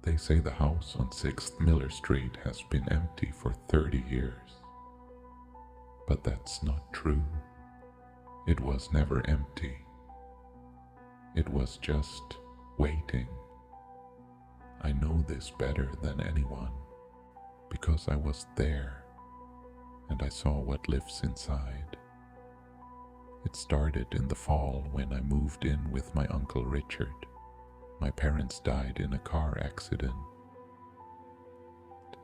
They say the house on 6th Miller Street has been empty for 30 years. But that's not true. It was never empty. It was just waiting. I know this better than anyone because I was there and I saw what lives inside. It started in the fall when I moved in with my Uncle Richard. My parents died in a car accident,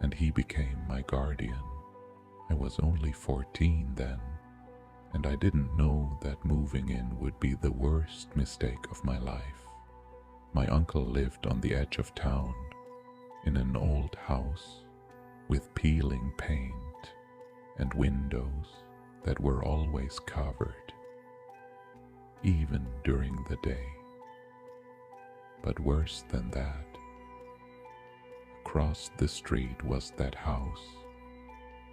and he became my guardian. I was only 14 then, and I didn't know that moving in would be the worst mistake of my life. My uncle lived on the edge of town, in an old house, with peeling paint and windows that were always covered, even during the day. But worse than that, across the street was that house,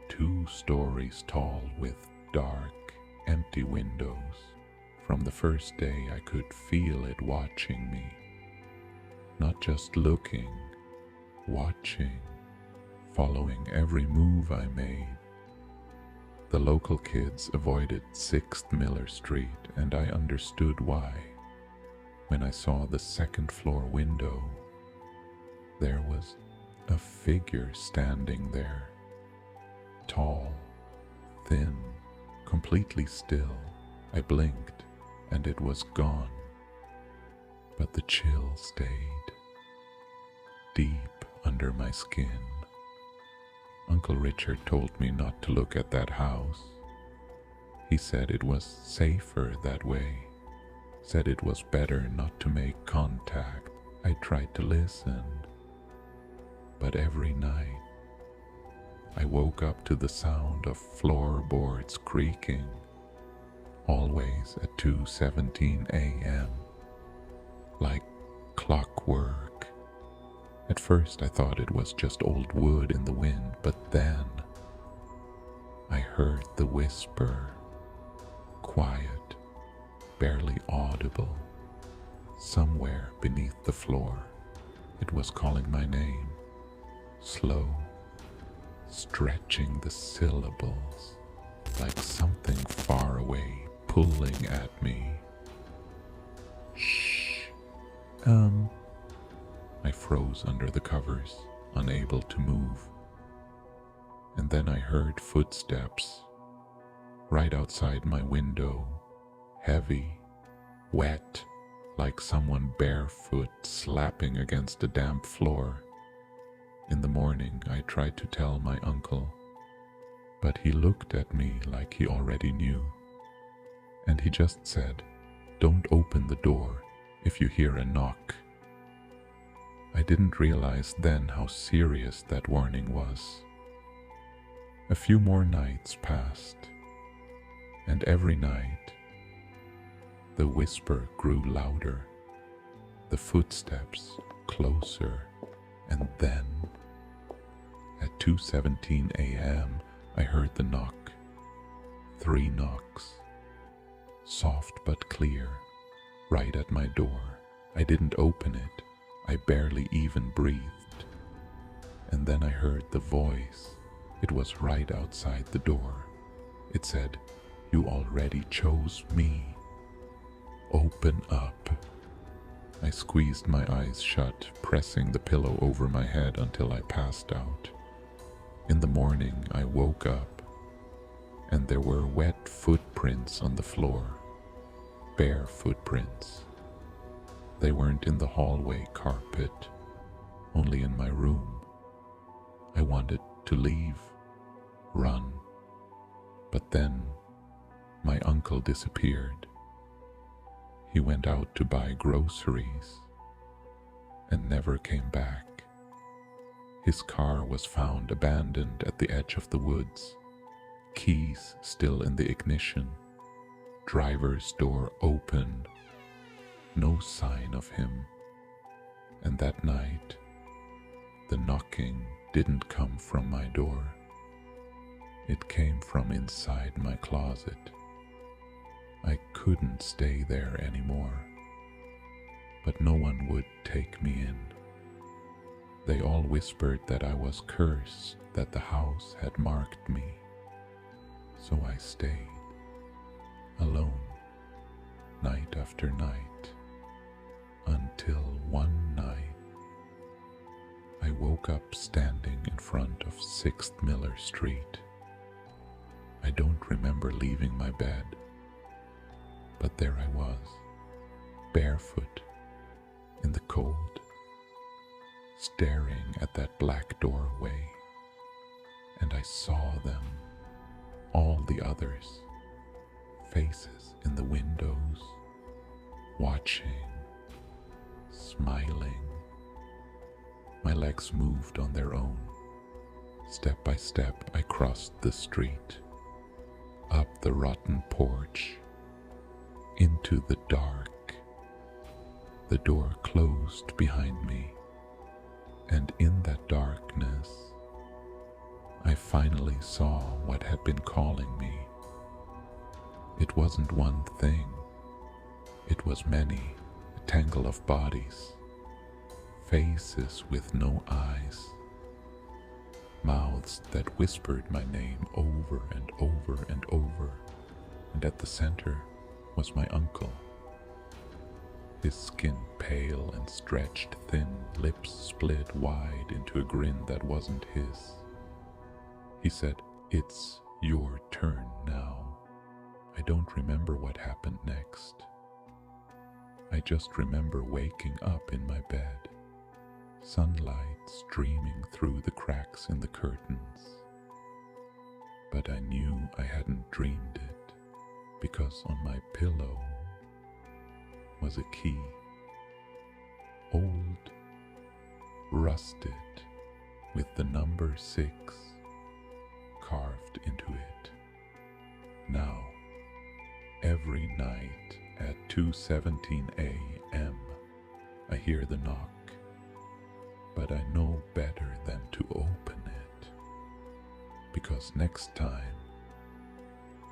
2 stories tall with dark, empty windows. From the first day I could feel it watching me. Not just looking, watching, following every move I made. The local kids avoided 6th Miller Street, and I understood why. When I saw the 2nd floor window, there was a figure standing there. Tall, thin, completely still. I blinked and it was gone. But the chill stayed deep under my skin. Uncle Richard told me not to look at that house. He said it was safer that way. Said it was better not to make contact. I tried to listen. But every night, I woke up to the sound of floorboards creaking, always at 2:17 a.m., like clockwork. At first I thought it was just old wood in the wind, but then I heard the whisper, quiet, barely audible, somewhere beneath the floor. It was calling my name, slow, stretching the syllables, like something far away pulling at me. Shh. I froze under the covers, unable to move. And then I heard footsteps right outside my window, heavy, wet, like someone barefoot slapping against a damp floor. In the morning, I tried to tell my uncle, but he looked at me like he already knew. And he just said, "Don't open the door if you hear a knock." I didn't realize then how serious that warning was. A few more nights passed, and every night, the whisper grew louder, the footsteps closer, and then, at 2:17 a.m., I heard the knock. 3 knocks, soft but clear, right at my door. I didn't open it. I barely even breathed. And then I heard the voice. It was right outside the door. It said, "You already chose me. Open up." I squeezed my eyes shut, pressing the pillow over my head until I passed out. In the morning, I woke up, and there were wet footprints on the floor. Bare footprints. They weren't in the hallway carpet, only in my room. I wanted to leave, run, but then my uncle disappeared. He went out to buy groceries and never came back. His car was found abandoned at the edge of the woods, keys still in the ignition, driver's door open. No sign of him. And that night, the knocking didn't come from my door. It came from inside my closet. I couldn't stay there anymore, but no one would take me in. They all whispered that I was cursed, that the house had marked me. So I stayed, alone, night after night, until one night I woke up standing in front of 6th Miller Street. I don't remember leaving my bed, but there I was, barefoot, in the cold, staring at that black doorway, and I saw them, all the others, faces in the windows, watching, smiling. My legs moved on their own. Step by step I crossed the street, up the rotten porch, into the dark. The door closed behind me, and in that darkness, I finally saw what had been calling me. It wasn't one thing. It was many, a tangle of bodies, faces with no eyes, mouths that whispered my name over and over and over, and at the center was my uncle. His skin pale and stretched thin, lips split wide into a grin that wasn't his. He said, "It's your turn now." I don't remember what happened next. I just remember waking up in my bed, sunlight streaming through the cracks in the curtains. But I knew I hadn't dreamed it, because on my pillow was a key, old, rusted, with the number 6 carved into it. Now, every night at 2:17 a.m., I hear the knock, but I know better than to open it, because next time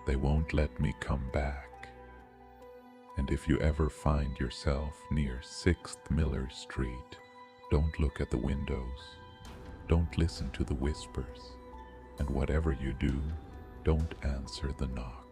they won't let me come back. And if you ever find yourself near 6th Miller Street, don't look at the windows, don't listen to the whispers, and whatever you do, don't answer the knock.